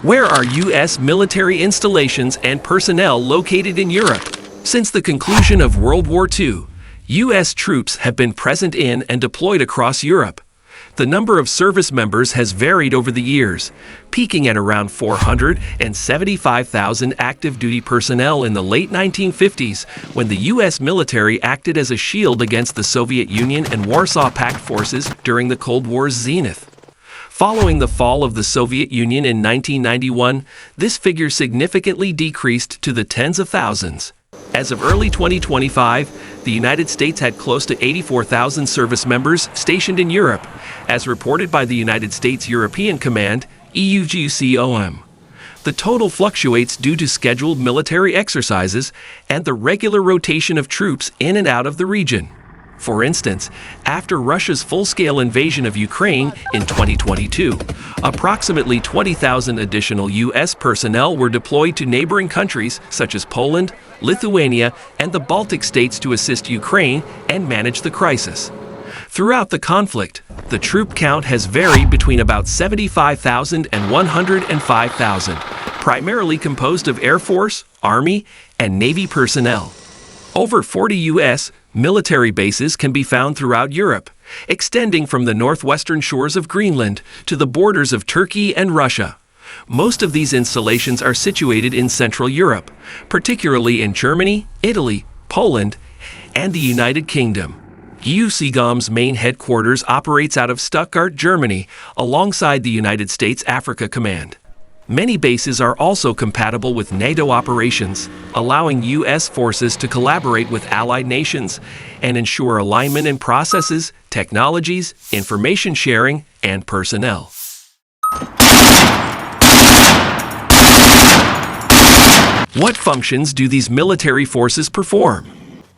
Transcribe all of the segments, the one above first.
Where are U.S. military installations and personnel located in Europe? Since the conclusion of World War II, U.S. troops have been present in and deployed across Europe. The number of service members has varied over the years, peaking at around 475,000 active duty personnel in the late 1950s, when the U.S. military acted as a shield against the Soviet Union and Warsaw Pact forces during the Cold War's zenith. Following the fall of the Soviet Union in 1991, this figure significantly decreased to the tens of thousands. As of early 2025, the United States had close to 84,000 service members stationed in Europe, as reported by the United States European Command, EUGCOM. The total fluctuates due to scheduled military exercises and the regular rotation of troops in and out of the region. For instance, after Russia's full-scale invasion of Ukraine in 2022, approximately 20,000 additional U.S. personnel were deployed to neighboring countries such as Poland, Lithuania, and the Baltic states to assist Ukraine and manage the crisis. Throughout the conflict, the troop count has varied between about 75,000 and 105,000, primarily composed of Air Force, Army, and Navy personnel. Over 40 U.S. military bases can be found throughout Europe, extending from the northwestern shores of Greenland to the borders of Turkey and Russia. Most of these installations are situated in Central Europe, particularly in Germany, Italy, Poland, and the United Kingdom. EUCOM's main headquarters operates out of Stuttgart, Germany, alongside the United States Africa Command. Many bases are also compatible with NATO operations, allowing U.S. forces to collaborate with allied nations and ensure alignment in processes, technologies, information sharing, and personnel. What functions do these military forces perform?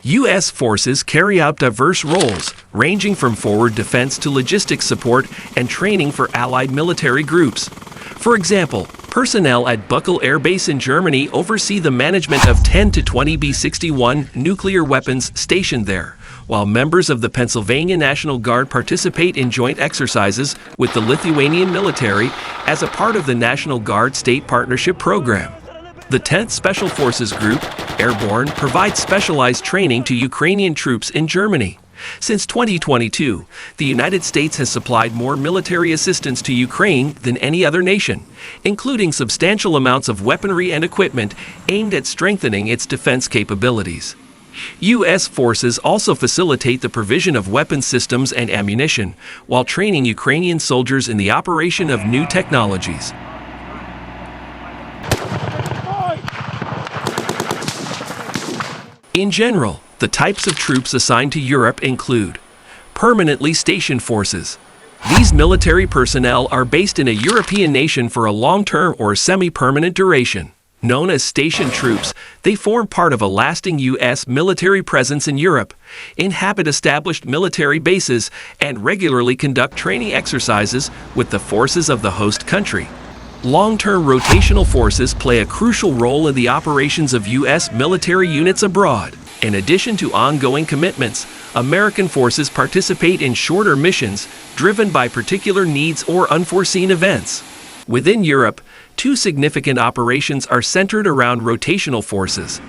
U.S. forces carry out diverse roles, ranging from forward defense to logistics support and training for allied military groups. For example, personnel at Buckel Air Base in Germany oversee the management of 10 to 20 B-61 nuclear weapons stationed there, while members of the Pennsylvania National Guard participate in joint exercises with the Lithuanian military as a part of the National Guard State Partnership Program. The 10th Special Forces Group, Airborne, provides specialized training to Ukrainian troops in Germany. Since 2022, the United States has supplied more military assistance to Ukraine than any other nation, including substantial amounts of weaponry and equipment aimed at strengthening its defense capabilities. U.S. forces also facilitate the provision of weapon systems and ammunition, while training Ukrainian soldiers in the operation of new technologies. In general, the types of troops assigned to Europe include permanently stationed forces. These military personnel are based in a European nation for a long-term or semi-permanent duration. Known as station troops, they form part of a lasting U.S. military presence in Europe, inhabit established military bases, and regularly conduct training exercises with the forces of the host country. Long-term rotational forces play a crucial role in the operations of U.S. military units abroad. In addition to ongoing commitments, American forces participate in shorter missions driven by particular needs or unforeseen events. Within Europe, two significant operations are centered around rotational forces: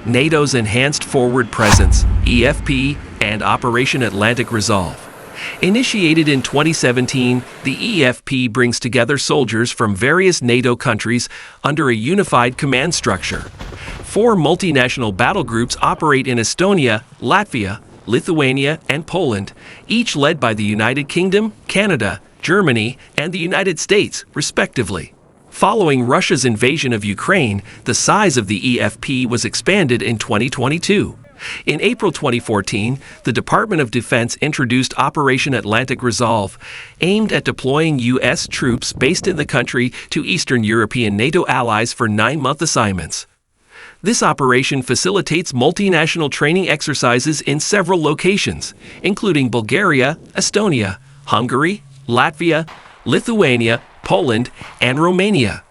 NATO's Enhanced Forward Presence, EFP, and Operation Atlantic Resolve. Initiated in 2017, the EFP brings together soldiers from various NATO countries under a unified command structure. 4 multinational battle groups operate in Estonia, Latvia, Lithuania, and Poland, each led by the United Kingdom, Canada, Germany, and the United States, respectively. Following Russia's invasion of Ukraine, the size of the EFP was expanded in 2022. In April 2014, the Department of Defense introduced Operation Atlantic Resolve, aimed at deploying U.S. troops based in the country to Eastern European NATO allies for 9-month assignments. This operation facilitates multinational training exercises in several locations, including Bulgaria, Estonia, Hungary, Latvia, Lithuania, Poland, and Romania.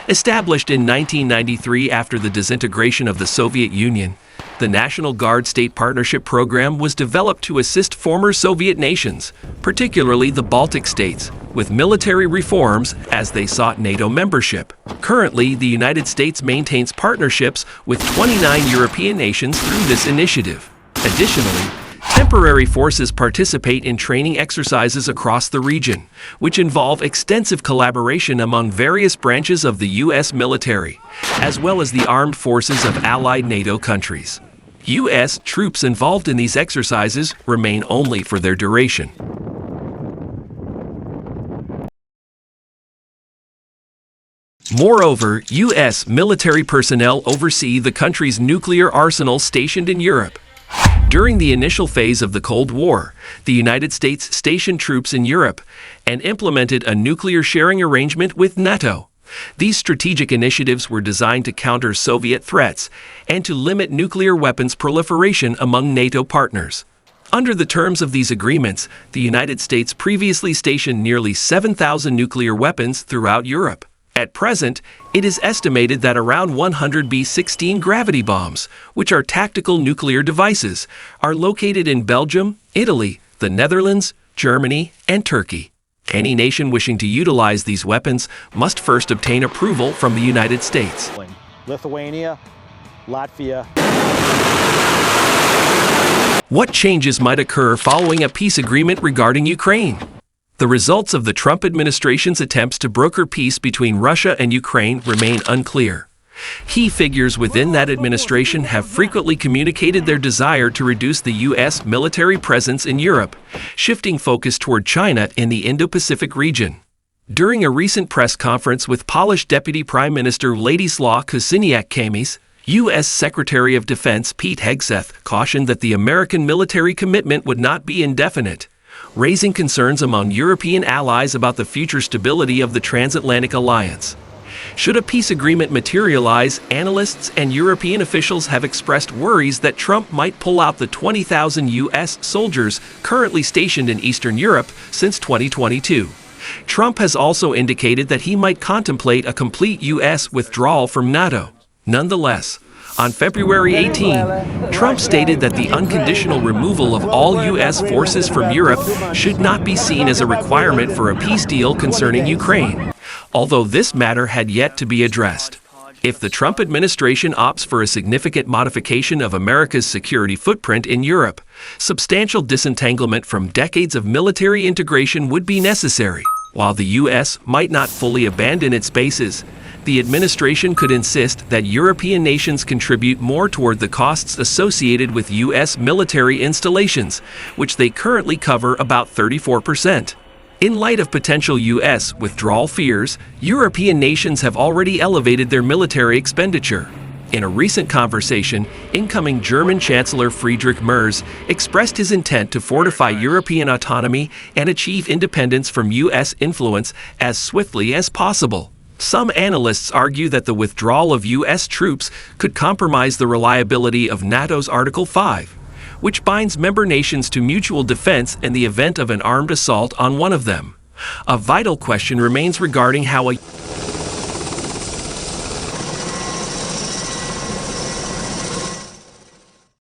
Established in 1993 after the disintegration of the Soviet Union, the National Guard State Partnership Program was developed to assist former Soviet nations, particularly the Baltic states, with military reforms as they sought NATO membership. Currently, the United States maintains partnerships with 29 European nations through this initiative. Additionally, temporary forces participate in training exercises across the region, which involve extensive collaboration among various branches of the U.S. military, as well as the armed forces of allied NATO countries. U.S. troops involved in these exercises remain only for their duration. Moreover, U.S. military personnel oversee the country's nuclear arsenal stationed in Europe. During the initial phase of the Cold War, the United States stationed troops in Europe and implemented a nuclear sharing arrangement with NATO. These strategic initiatives were designed to counter Soviet threats and to limit nuclear weapons proliferation among NATO partners. Under the terms of these agreements, the United States previously stationed nearly 7,000 nuclear weapons throughout Europe. At present, it is estimated that around 100 B-16 gravity bombs, which are tactical nuclear devices, are located in Belgium, Italy, the Netherlands, Germany, and Turkey. Any nation wishing to utilize these weapons must first obtain approval from the United States. Lithuania, Latvia. What changes might occur following a peace agreement regarding Ukraine? The results of the Trump administration's attempts to broker peace between Russia and Ukraine remain unclear. Key figures within that administration have frequently communicated their desire to reduce the U.S. military presence in Europe, shifting focus toward China in the Indo-Pacific region. During a recent press conference with Polish Deputy Prime Minister Władysław Kosiniak-Kamysz, U.S. Secretary of Defense Pete Hegseth cautioned that the American military commitment would not be indefinite, raising concerns among European allies about the future stability of the transatlantic alliance. Should a peace agreement materialize, analysts and European officials have expressed worries that Trump might pull out the 20,000 U.S. soldiers currently stationed in Eastern Europe since 2022. Trump has also indicated that he might contemplate a complete U.S. withdrawal from NATO. Nonetheless, on February 18, Trump stated that the unconditional removal of all U.S. forces from Europe should not be seen as a requirement for a peace deal concerning Ukraine, although this matter had yet to be addressed. If the Trump administration opts for a significant modification of America's security footprint in Europe, substantial disentanglement from decades of military integration would be necessary. While the U.S. might not fully abandon its bases, the administration could insist that European nations contribute more toward the costs associated with U.S. military installations, which they currently cover about 34%. In light of potential U.S. withdrawal fears, European nations have already elevated their military expenditure. In a recent conversation, incoming German Chancellor Friedrich Merz expressed his intent to fortify European autonomy and achieve independence from U.S. influence as swiftly as possible. Some analysts argue that the withdrawal of U.S. troops could compromise the reliability of NATO's Article 5, which binds member nations to mutual defense in the event of an armed assault on one of them. A vital question remains regarding how a